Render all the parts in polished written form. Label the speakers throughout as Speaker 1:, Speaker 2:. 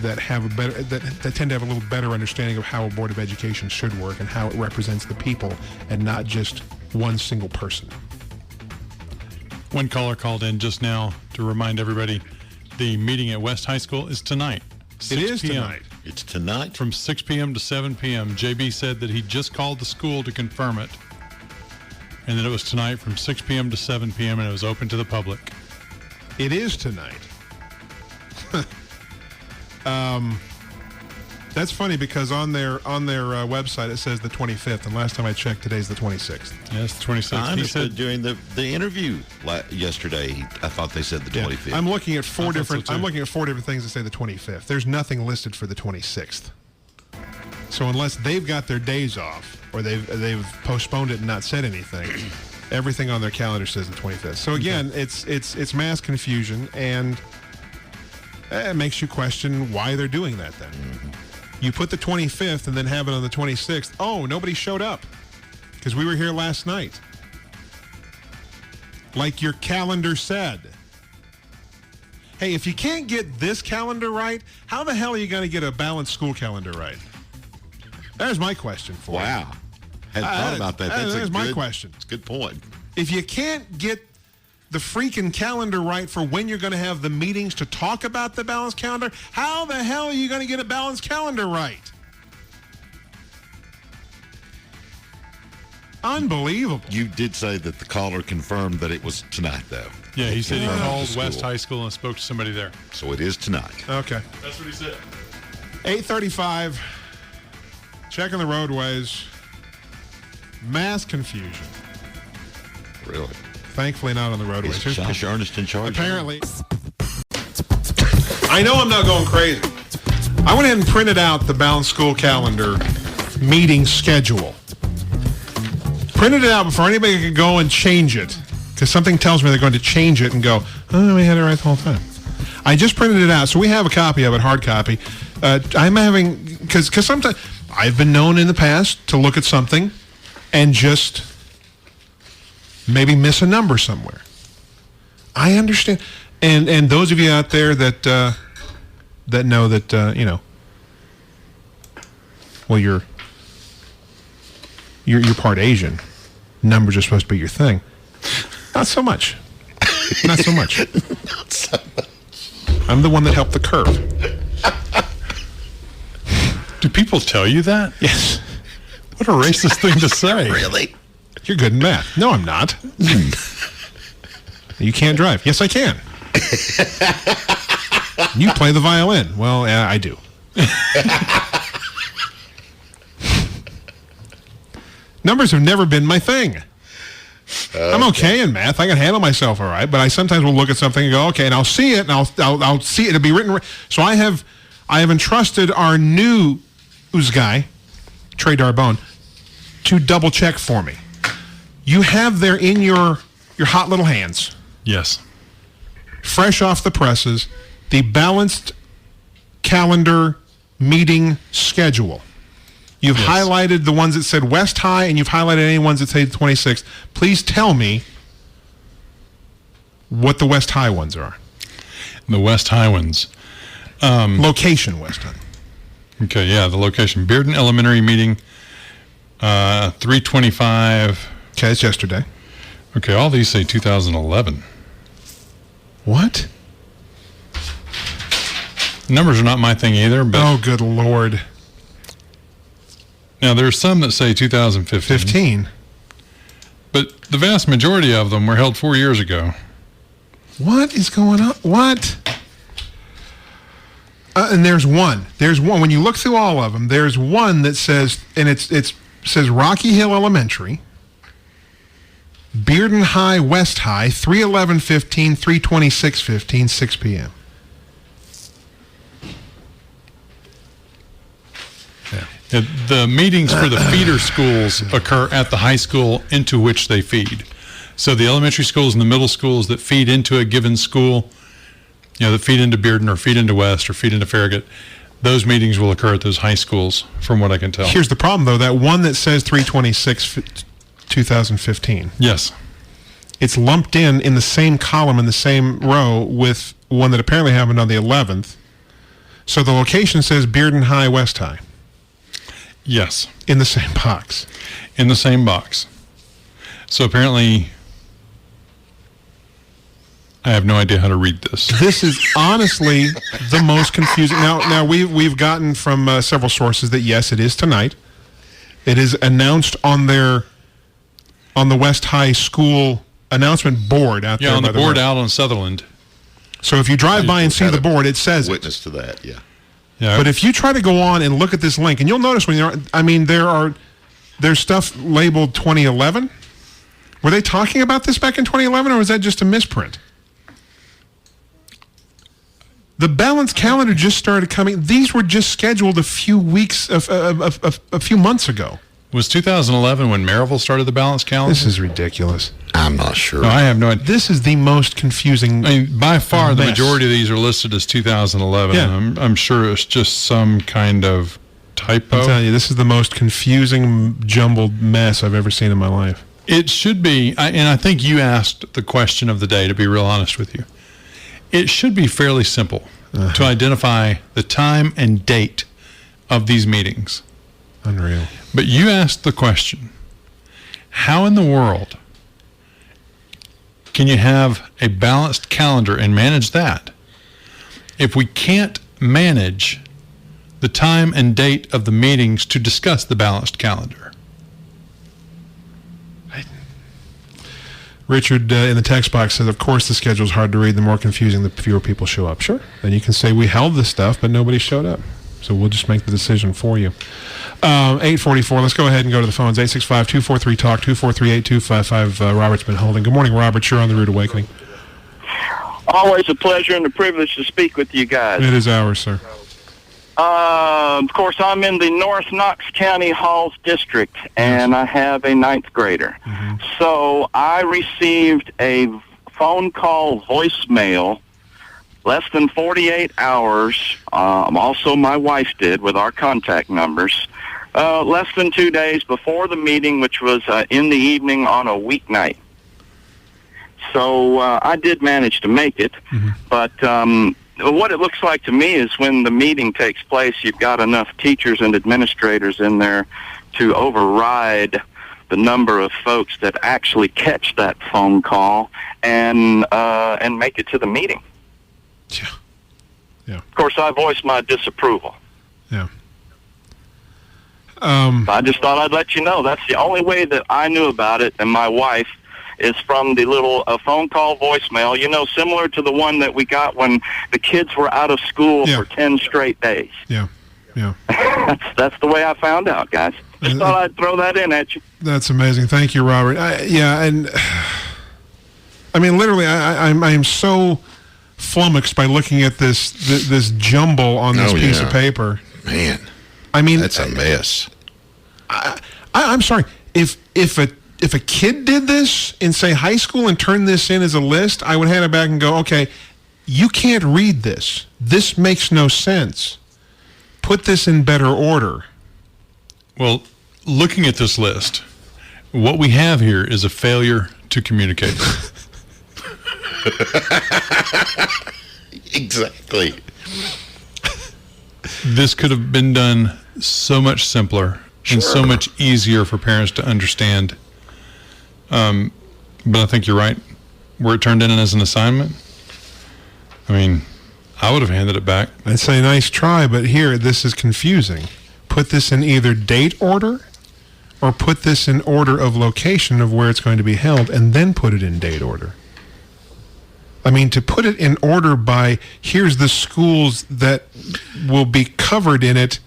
Speaker 1: that have a better that tend to have a little better understanding of how a Board of Education should work and how it represents the people and not just one single person.
Speaker 2: One caller called in just now to remind everybody the meeting at West High School is tonight.
Speaker 1: It is
Speaker 2: 6 p.m.
Speaker 1: tonight.
Speaker 3: It's tonight.
Speaker 2: From 6 p.m. to 7 p.m. JB said that he just called the school to confirm it, and that it was tonight from 6 p.m. to 7 p.m. and it was open to the public.
Speaker 1: It is tonight. That's funny because on their website it says the 25th, and last time I checked, today's the 26th.
Speaker 2: Yes, the 26th.
Speaker 3: I
Speaker 2: He
Speaker 3: understood
Speaker 2: said
Speaker 3: during the interview yesterday. I thought they said the 25th.
Speaker 1: I'm looking at four
Speaker 2: I thought
Speaker 1: different.
Speaker 2: so, too.
Speaker 1: I'm looking at four different things that say the 25th. There's nothing listed for the 26th. So unless they've got their days off or they've postponed it and not said anything, everything on their calendar says the 25th. So again, it's mass confusion, and it makes you question why they're doing that. Then you put the 25th and then have it on the 26th. Oh, nobody showed up because we were here last night, like your calendar said. Hey, if you can't get this calendar right, how the hell are you going to get a balanced school calendar right? There's my question for you.
Speaker 3: Wow. Hadn't thought about that.
Speaker 1: There's my question.
Speaker 3: It's a good point.
Speaker 1: If you can't get the freaking calendar right for when you're going to have the meetings to talk about the balanced calendar, how the hell are you going to get a balanced calendar right? Unbelievable.
Speaker 3: You did say that the caller confirmed that it was tonight, though.
Speaker 2: Yeah, he said he
Speaker 3: Confirmed
Speaker 2: called
Speaker 3: the
Speaker 2: West
Speaker 3: school.
Speaker 2: High School and spoke to somebody there.
Speaker 3: So it is tonight.
Speaker 1: Okay.
Speaker 2: That's what he said.
Speaker 1: 8:35. Checking the roadways. Mass confusion.
Speaker 3: Really?
Speaker 1: Thankfully not on the roadways.
Speaker 3: Is
Speaker 1: Here's-
Speaker 3: Josh Ernest in charge?
Speaker 1: Apparently. I know I'm not going crazy. I went ahead and printed out the balanced school calendar meeting schedule. Printed it out before anybody could go and change it, because something tells me they're going to change it and go, oh, we had it right the whole time. I just printed it out, so we have a copy of it, hard copy. I'm having, because sometimes I've been known in the past to look at something and just maybe miss a number somewhere. I understand. And those of you out there that know that, well, you're part Asian. Numbers are supposed to be your thing. Not so much. Not so much.
Speaker 3: Not so much.
Speaker 1: I'm the one that helped the curve.
Speaker 2: Do people tell you that?
Speaker 1: Yes.
Speaker 2: What a racist thing to say.
Speaker 3: Really?
Speaker 1: You're good in math. No, I'm not. You can't drive. Yes, I can. You play the violin. Well, yeah, I do. Numbers have never been my thing. I'm okay in math. I can handle myself all right, but I sometimes will look at something and go, okay, and I'll see it, and I'll see it. It'll be written. So I have entrusted our news guy, Trey Darbone, to double check for me. You have there in your hot little hands,
Speaker 2: Yes.
Speaker 1: fresh off the presses, the balanced calendar meeting schedule. You've
Speaker 2: Yes.
Speaker 1: highlighted the ones that said West High, and you've highlighted any ones that say the 26th. Please tell me what the West High ones are.
Speaker 2: The West High ones.
Speaker 1: Location West High.
Speaker 2: Okay, yeah, the location. Bearden Elementary meeting, 325.
Speaker 1: Okay, it's yesterday.
Speaker 2: Okay, all these say 2011.
Speaker 1: What?
Speaker 2: Numbers are not my thing either, but
Speaker 1: Oh, good Lord.
Speaker 2: now there's some that say 2015.
Speaker 1: 15.
Speaker 2: But the vast majority of them were held 4 years ago.
Speaker 1: What is going on? What? And there's one. There's one. When you look through all of them, there's one that says, and it says Rocky Hill Elementary, Bearden High, West High, 3/11/15, 3/26/15, 6 p.m.
Speaker 2: The meetings for the feeder schools occur at the high school into which they feed. So the elementary schools and the middle schools that feed into a given school, that feed into Bearden or feed into West or feed into Farragut, those meetings will occur at those high schools, from what I can tell.
Speaker 1: Here's the problem, though. That one that says 3/26/2015,
Speaker 2: Yes.
Speaker 1: it's lumped in the same column, in the same row, with one that apparently happened on the 11th, So the location says Bearden High, West High
Speaker 2: Yes,
Speaker 1: in the same box.
Speaker 2: in the same box. So apparently, I have no idea how to read this.
Speaker 1: This is honestly the most confusing. Now we've gotten from several sources that yes, it is tonight. It is announced on the West High School announcement board out there.
Speaker 2: Yeah, on
Speaker 1: by
Speaker 2: the board
Speaker 1: way.
Speaker 2: out on Sutherland.
Speaker 1: So if you drive by and see the board, it says it.
Speaker 3: Witness to that, yeah.
Speaker 2: Yeah,
Speaker 1: But if you try to go on and look at this link, and you'll notice there's stuff labeled 2011. Were they talking about this back in 2011, or was that just a misprint? The balanced calendar just started coming. These were just scheduled a few months ago.
Speaker 2: was 2011 when Maryville started the balanced calendar?
Speaker 1: This is ridiculous.
Speaker 3: I'm not sure.
Speaker 2: No, I have no idea.
Speaker 1: This is the most confusing.
Speaker 2: I mean, by far, the
Speaker 1: mess.
Speaker 2: majority of these are listed as 2011.
Speaker 1: Yeah.
Speaker 2: I'm sure it's just some kind of typo.
Speaker 1: I'm telling you, this is the most confusing, jumbled mess I've ever seen in my life.
Speaker 2: It should be, and I think you asked the question of the day, to be real honest with you. It should be fairly simple to identify the time and date of these meetings.
Speaker 1: Unreal.
Speaker 2: But you asked the question, how in the world can you have a balanced calendar and manage that if we can't manage the time and date of the meetings to discuss the balanced calendar?
Speaker 1: Richard in the text box says, of course the schedule is hard to read. The more confusing, the fewer people show up. Sure. Then you can say we held this stuff, but nobody showed up. So we'll just make the decision for you. 844. Let's go ahead and go to the phones. 865-243-TALK, 243-8255. Robert's been holding. Good morning, Robert. You're on the Rude Awakening.
Speaker 4: Always a pleasure and a privilege to speak with you guys.
Speaker 1: It is ours, sir.
Speaker 4: Of course, I'm in the North Knox County Halls District, and I have a ninth grader. So I received a phone call voicemail less than 48 hours. Also, my wife did with our contact numbers. Less than 2 days before the meeting, which was in the evening on a weeknight. So I did manage to make it, but what it looks like to me is when the meeting takes place, you've got enough teachers and administrators in there to override the number of folks that actually catch that phone call and make it to the meeting.
Speaker 1: Yeah.
Speaker 4: Of course, I voiced my disapproval.
Speaker 1: Yeah.
Speaker 4: I just thought I'd let you know. That's the only way that I knew about it, and my wife, is from the little phone call voicemail, similar to the one that we got when the kids were out of school for 10 straight days.
Speaker 1: Yeah.
Speaker 4: That's the way I found out, guys. Just thought I'd throw that in at you.
Speaker 1: That's amazing. Thank you, Robert. And I mean, literally, I am so flummoxed by looking at this jumble on this piece of paper.
Speaker 3: Man,
Speaker 1: I mean,
Speaker 3: that's a mess.
Speaker 1: I'm sorry. If a kid did this in, say, high school and turned this in as a list, I would hand it back and go, okay, you can't read this. This makes no sense. Put this in better order.
Speaker 2: Well, looking at this list, what we have here is a failure to communicate.
Speaker 3: Exactly.
Speaker 2: This could have been done so much simpler and so much easier for parents to understand. But I think you're right. Where it turned in as an assignment, I mean, I would have handed it back.
Speaker 1: I'd say nice try, but here, this is confusing. Put this in either date order or put this in order of location of where it's going to be held and then put it in date order. I mean, to put it in order by here's the schools that will be covered in it.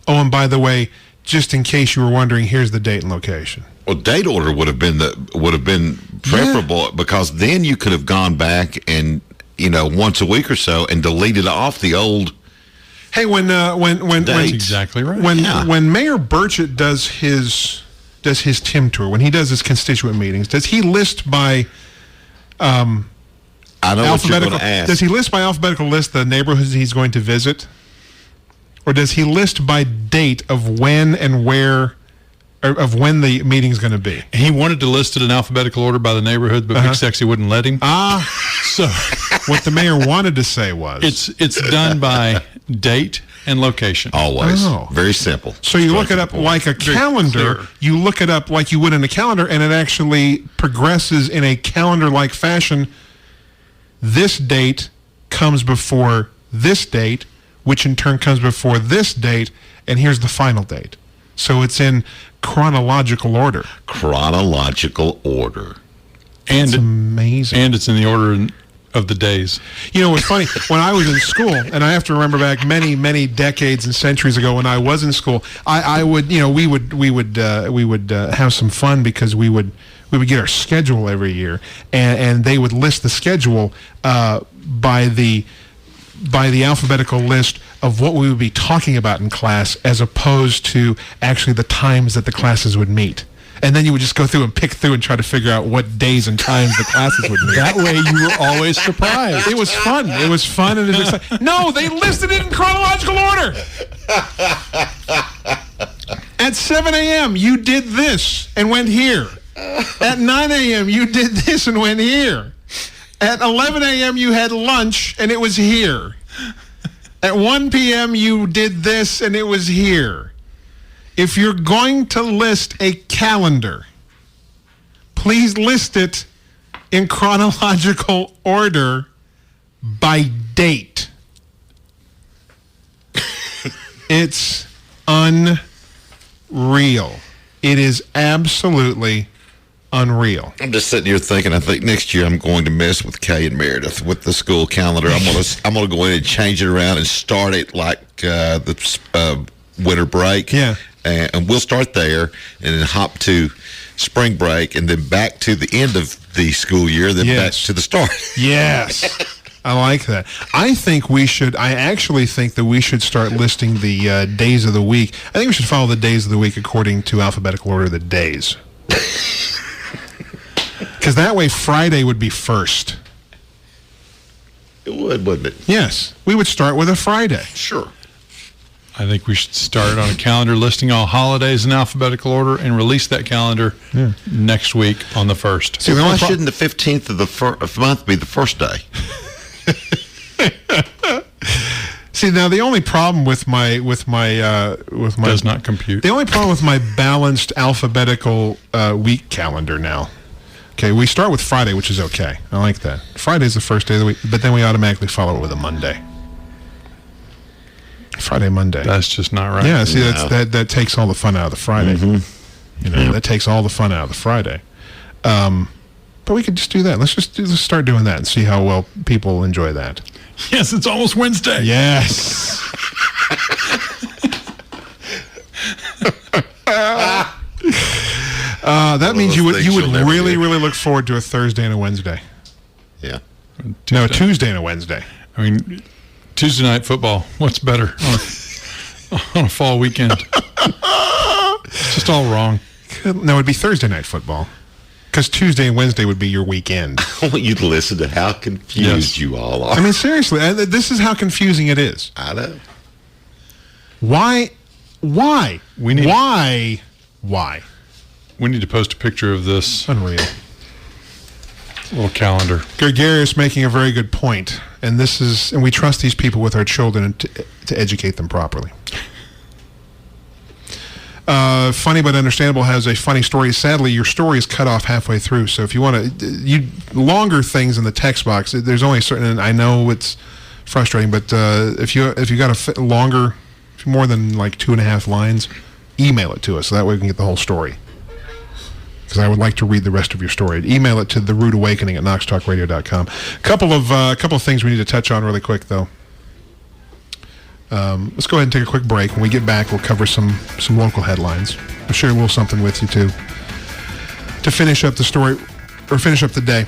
Speaker 1: Oh, and by the way, just in case you were wondering, here's the date and location.
Speaker 3: Well, date order would have been preferable because then you could have gone back and once a week or so and deleted off the old.
Speaker 1: Hey, when
Speaker 2: That's exactly right.
Speaker 1: When Mayor Burchett does his TIM tour, when he does his constituent meetings, does he list by
Speaker 3: I know what you're going
Speaker 1: alphabetical?
Speaker 3: to ask.
Speaker 1: Does he list by alphabetical list the neighborhoods he's going to visit, or does he list by date of when and where, or of when the meeting's going to be?
Speaker 2: He wanted to list it in alphabetical order by the neighborhood, but Big Sexy wouldn't let him.
Speaker 1: Ah,
Speaker 2: So
Speaker 1: what the mayor wanted to say was
Speaker 2: it's done by date and location.
Speaker 3: Always.
Speaker 1: Oh.
Speaker 3: Very simple.
Speaker 1: So you look
Speaker 3: Straight
Speaker 1: it
Speaker 3: to
Speaker 1: up
Speaker 3: the point.
Speaker 1: like a calendar.
Speaker 2: clear.
Speaker 1: You look it up like you would in a calendar, and it actually progresses in a calendar-like fashion. This date comes before this date, which in turn comes before this date, and here's the final date. So it's in chronological order.
Speaker 3: Chronological order.
Speaker 2: And
Speaker 1: It's amazing.
Speaker 2: and it's in the order of the days.
Speaker 1: You know, what's funny, when I was in school, and I have to remember back many, many decades and centuries ago when I was in school, I would, you know, we would have some fun because we would get our schedule every year, and they would list the schedule by the alphabetical list of what we would be talking about in class, as opposed to actually the times that the classes would meet. And then you would just go through and pick through and try to figure out what days and times the classes would meet.
Speaker 2: That way you were always surprised.
Speaker 1: It was fun. It was fun, and it was exciting. No, they listed it in chronological order. At 7 a.m., you did this and went here. At 9 a.m., you did this and went here. At 11 a.m., you had lunch, and it was here. At 1 p.m., you did this, and it was here. If you're going to list a calendar, please list it in chronological order by date. It's unreal. It is absolutely unreal.
Speaker 3: I'm just sitting here thinking. I think next year I'm going to mess with Kay and Meredith with the school calendar. I'm gonna go in and change it around and start it like the winter break.
Speaker 1: Yeah.
Speaker 3: And we'll start there and then hop to spring break and then back to the end of the school year, then back
Speaker 1: Yes.
Speaker 3: to the start.
Speaker 1: Yes. I like that. I actually think that we should start listing the days of the week. I think we should follow the days of the week according to alphabetical order of the days. Because that way Friday would be first.
Speaker 3: It would, wouldn't it?
Speaker 1: Yes. We would start with a Friday.
Speaker 3: Sure.
Speaker 2: I think we should start on a calendar listing all holidays in alphabetical order and release that calendar next week on the 1st.
Speaker 1: See, the
Speaker 3: Why
Speaker 1: only
Speaker 3: shouldn't the 15th of the month be the first day?
Speaker 1: See, now the only problem with my
Speaker 2: Does not compute.
Speaker 1: the only problem with my balanced alphabetical week calendar now. Okay, we start with Friday, which is okay. I like that. Friday's the first day of the week, but then we automatically follow it with a Monday. Friday, Monday.
Speaker 2: That's just not right.
Speaker 1: Yeah, see, that takes all the fun out of the Friday. You know, that takes all the fun out of the Friday. But we could just do that. Let's start doing that and see how well people enjoy that.
Speaker 2: Yes, it's almost Wednesday.
Speaker 1: Yes. That means you would
Speaker 3: things you'll never
Speaker 1: really
Speaker 3: do.
Speaker 1: really look forward to a Thursday and a Wednesday.
Speaker 3: Yeah.
Speaker 1: No, a Tuesday and a Wednesday.
Speaker 2: I mean, Tuesday night football. What's better on a fall weekend? It's just all wrong.
Speaker 1: No, it'd be Thursday night football. Because Tuesday and Wednesday would be your weekend.
Speaker 3: I want you to listen to how confused you all are.
Speaker 1: I mean, seriously, this is how confusing it is.
Speaker 3: I know.
Speaker 1: Why?
Speaker 2: We need-
Speaker 1: Why?
Speaker 2: We need to post a picture of this
Speaker 1: Unreal.
Speaker 2: little calendar.
Speaker 1: Gregarious making a very good point, and we trust these people with our children to educate them properly. Funny but Understandable has a funny story. Sadly, your story is cut off halfway through, so if you want to, longer things in the text box, there's only a certain, and I know it's frustrating, but if you got longer, more than like 2.5 lines, email it to us, so that way we can get the whole story. Because I would like to read the rest of your story. Email it to therudeawakening@knoxtalkradio.com. Couple of things we need to touch on really quick, though. Let's go ahead and take a quick break. When we get back, we'll cover some local headlines. I'll share a little something with you, too, to finish up the story, or finish up the day.